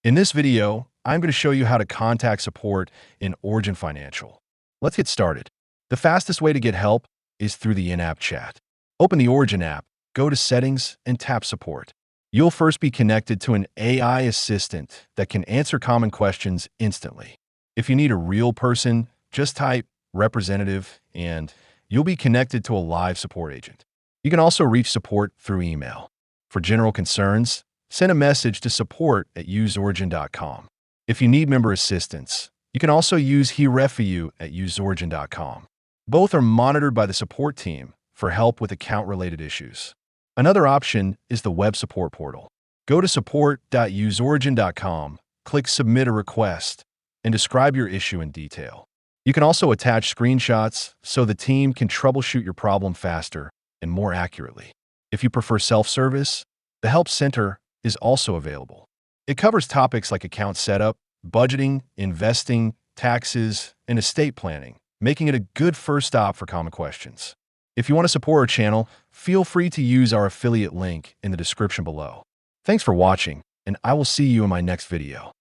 In this video, I'm going to show you how to contact support in Origin Financial. Let's get started. The fastest way to get help is through the in-app chat. Open the Origin app, go to Settings, and tap Support. You'll first be connected to an AI assistant that can answer common questions instantly. If you need a real person, just type representative and you'll be connected to a live support agent. You can also reach support through email. For general concerns, send a message to support@useorigin.com. If you need member assistance, you can also use herefu@useorigin.com. Both are monitored by the support team for help with account-related issues. Another option is the web support portal. Go to support.useorigin.com, click Submit a Request, and describe your issue in detail. You can also attach screenshots so the team can troubleshoot your problem faster and more accurately. If you prefer self-service, the Help Center is also available. It covers topics like account setup, budgeting, investing, taxes, and estate planning, making it a good first stop for common questions. If you want to support our channel, feel free to use our affiliate link in the description below. Thanks for watching, and I will see you in my next video.